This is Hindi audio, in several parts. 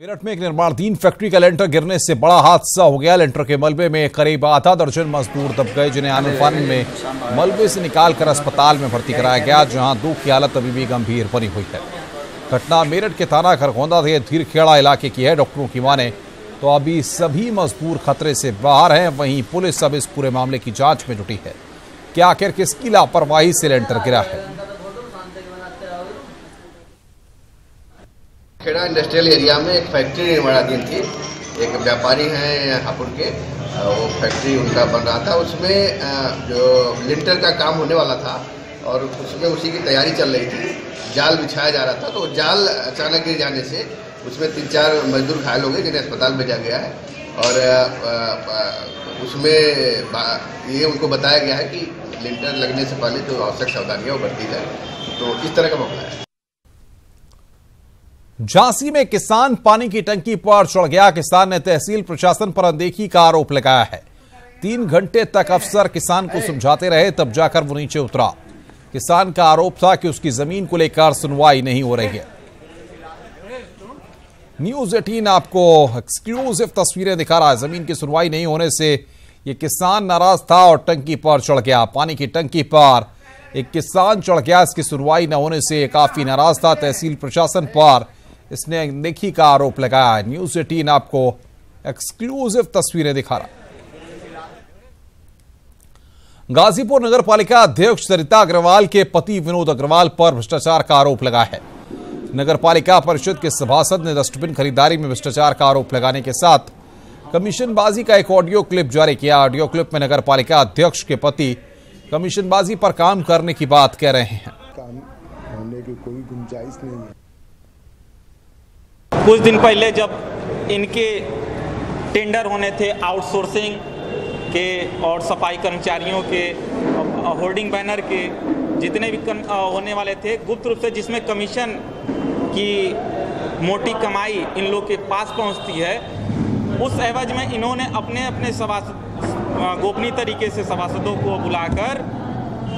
मेरठ में एक निर्माणाधीन फैक्ट्री का लेंटर गिरने से बड़ा हादसा हो गया। लेंटर के मलबे में करीब आधा दर्जन मजदूर दब गए, जिन्हें आनन-फानन में मलबे से निकालकर अस्पताल में भर्ती कराया गया, जहां दो की हालत अभी भी गंभीर बनी हुई है। घटना मेरठ के थाना खरगोंदा के धीरखेड़ा इलाके की है। डॉक्टरों की माने तो अभी सभी मजदूर खतरे से बाहर हैं। वहीं पुलिस अब इस पूरे मामले की जांच में जुटी है कि आखिर किसकी लापरवाही से लेंटर गिरा है। खेड़ा इंडस्ट्रियल एरिया में एक फैक्ट्री निर्माणाधीन थी। एक व्यापारी हैं हापुड़ के, वो फैक्ट्री उनका बन रहा था। उसमें जो लिंटर का काम होने वाला था और उसमें उसी की तैयारी चल रही थी। जाल बिछाया जा रहा था, तो जाल अचानक गिर जाने से उसमें 3-4 मजदूर घायल हो गए, जिन्हें अस्पताल भेजा गया है। और उसमें ये उनको बताया गया है कि लिंटर लगने से पहले जो आवश्यक सावधानियाँ वो बरती जाए। तो इस तरह का मामला है। झांसी में किसान पानी की टंकी पर चढ़ गया। किसान ने तहसील प्रशासन पर अनदेखी का आरोप लगाया है। 3 घंटे तक अफसर किसान को समझाते रहे, तब जाकर वो नीचे उतरा। किसान का आरोप था कि उसकी जमीन को लेकर सुनवाई नहीं हो रही है। न्यूज़ 18 आपको एक्सक्लूसिव तस्वीरें दिखा रहा है। जमीन की सुनवाई नहीं होने से ये किसान नाराज था और टंकी पर चढ़ गया। पानी की टंकी पर एक किसान चढ़ गया। इसकी सुनवाई न होने से काफी नाराज था। तहसील प्रशासन पर इसने अनदेखी का आरोप लगाया है। न्यूज़ 18 आपको एक्सक्लूसिव तस्वीरें दिखा रहा है। गाजीपुर नगर पालिका अध्यक्ष सरिता अग्रवाल के पति विनोद अग्रवाल पर भ्रष्टाचार का आरोप लगा है। नगर पालिका परिषद के सभासद ने डस्टबिन खरीदारी में भ्रष्टाचार का आरोप लगाने के साथ कमीशनबाजी का एक ऑडियो क्लिप जारी किया। ऑडियो क्लिप में नगर पालिका अध्यक्ष के पति कमीशनबाजी पर काम करने की बात कह रहे हैं। काम होने की कोई गुंजाइश नहीं है। कुछ दिन पहले जब इनके टेंडर होने थे आउटसोर्सिंग के और सफाई कर्मचारियों के, होर्डिंग बैनर के जितने भी होने वाले थे गुप्त रूप से, जिसमें कमीशन की मोटी कमाई इन लोग के पास पहुंचती है, उस एवज में इन्होंने अपने अपने सभासद गोपनीय तरीके से सभासदों को बुलाकर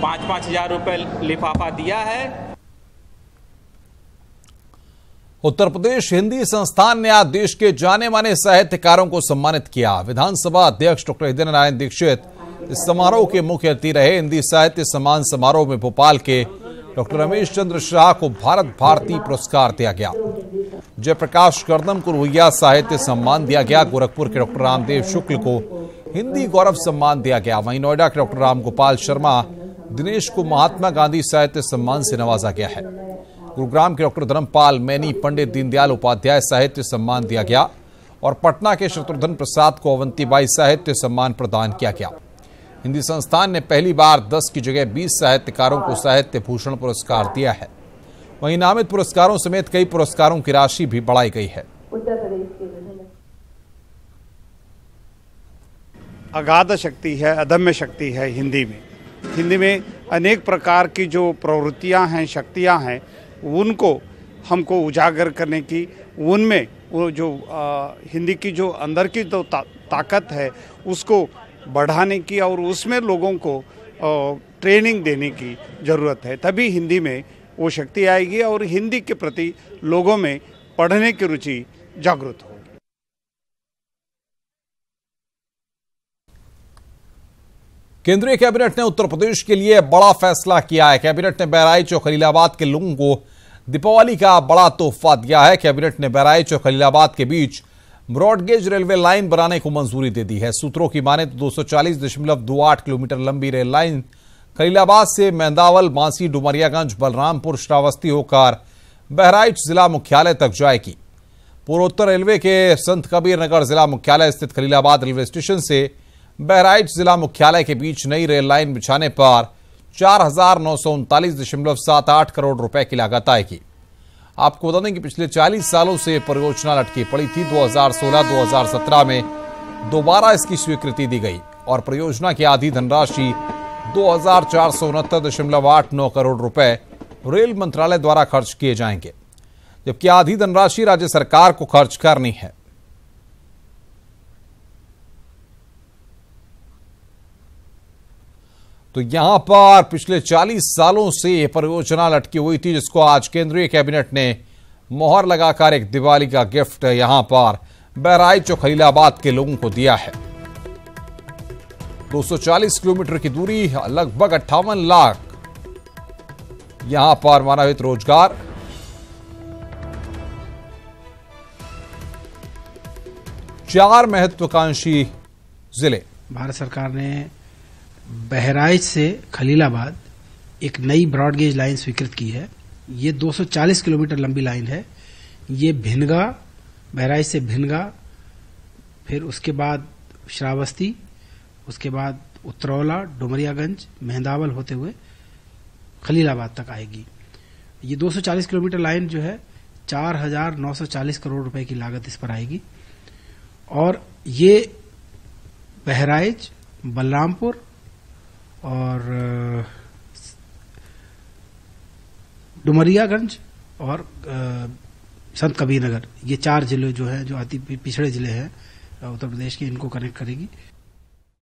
5-5 हजार रुपये लिफाफा दिया है। उत्तर प्रदेश हिंदी संस्थान ने आज देश के जाने माने साहित्यकारों को सम्मानित किया। विधानसभा अध्यक्ष डॉक्टर हृदय नारायण दीक्षित इस समारोह के मुख्य अतिथि रहे। हिंदी साहित्य सम्मान समारोह में भोपाल के डॉक्टर रमेश चंद्र शाह को भारत भारती पुरस्कार दिया गया। जयप्रकाश कर्दम को रुइया साहित्य सम्मान दिया गया। गोरखपुर के डॉक्टर रामदेव शुक्ल को हिंदी गौरव सम्मान दिया गया। वहीं नोएडा के डॉक्टर रामगोपाल शर्मा दिनेश को महात्मा गांधी साहित्य सम्मान से नवाजा गया है। गुरुग्राम के डॉक्टर धर्मपाल मैनी पंडित दीनदयाल उपाध्याय साहित्य सम्मान दिया गया और पटना के शत्रुघ्न प्रसाद को अवंतीबाई साहित्य सम्मान प्रदान किया गया। हिंदी संस्थान ने पहली बार 10 की जगह 20 साहित्यकारों को साहित्य भूषण पुरस्कार दिया है। वहीं नामित पुरस्कारों समेत कई पुरस्कारों की राशि भी बढ़ाई गई है। अगाध शक्ति है, अदम्य शक्ति है हिंदी में। हिंदी में अनेक प्रकार की जो प्रवृत्तियां हैं, शक्तियां हैं, उनको हमको उजागर करने की, उनमें वो जो हिंदी की जो अंदर की तो ताकत है उसको बढ़ाने की और उसमें लोगों को ट्रेनिंग देने की ज़रूरत है। तभी हिंदी में वो शक्ति आएगी और हिंदी के प्रति लोगों में पढ़ने की रुचि जागृत होगी। केंद्रीय कैबिनेट ने उत्तर प्रदेश के लिए बड़ा फैसला किया है। कैबिनेट ने बहराइच और खलीलाबाद के लोगों को दीपावली का बड़ा तोहफा दिया है। कैबिनेट ने बहराइच और खलीलाबाद के बीच ब्रॉडगेज रेलवे लाइन बनाने को मंजूरी दे दी है। सूत्रों की माने तो 240.28 किलोमीटर लंबी रेल लाइन खलीलाबाद से मेंदावल, बांसी, डुमरियागंज, बलरामपुर, श्रावस्ती होकर बहराइच जिला मुख्यालय तक जाएगी। पूर्वोत्तर रेलवे के संत कबीर नगर जिला मुख्यालय स्थित खलीलाबाद रेलवे स्टेशन से बहराइच जिला मुख्यालय के बीच नई रेल लाइन बिछाने पर 4,939.78 करोड़ रुपए की लागत आएगी। आपको बता दें कि पिछले 40 सालों से परियोजना लटकी पड़ी थी। 2016-2017 में दोबारा इसकी स्वीकृति दी गई और परियोजना की आधी धनराशि 2,469.89 करोड़ रुपए रेल मंत्रालय द्वारा खर्च किए जाएंगे, जबकि आधी धनराशि राज्य सरकार को खर्च करनी है। तो यहां पर पिछले 40 सालों से यह परियोजना लटकी हुई थी, जिसको आज केंद्रीय कैबिनेट ने मोहर लगाकर एक दिवाली का गिफ्ट यहां पर बहराइच और खलीलाबाद के लोगों को दिया है। 240 किलोमीटर की दूरी, लगभग 58 लाख यहां पर मानवित रोजगार। चार महत्वाकांक्षी जिले। भारत सरकार ने बहराइच से खलीलाबाद एक नई ब्रॉड गेज लाइन स्वीकृत की है। ये 240 किलोमीटर लंबी लाइन है। ये भिनगा, बहराइच से भिनगा, फिर उसके बाद श्रावस्ती, उसके बाद उत्तरौला, डुमरियागंज, मेहंदावल होते हुए खलीलाबाद तक आएगी। ये 240 किलोमीटर लाइन जो है 4,940 करोड़ रुपए की लागत इस पर आएगी और ये बहराइच, बलरामपुर और डुमरियागंज और संत कबीर नगर, ये चार जिले जो हैं, जो अति पिछड़े जिले हैं उत्तर प्रदेश के, इनको कनेक्ट करेगी।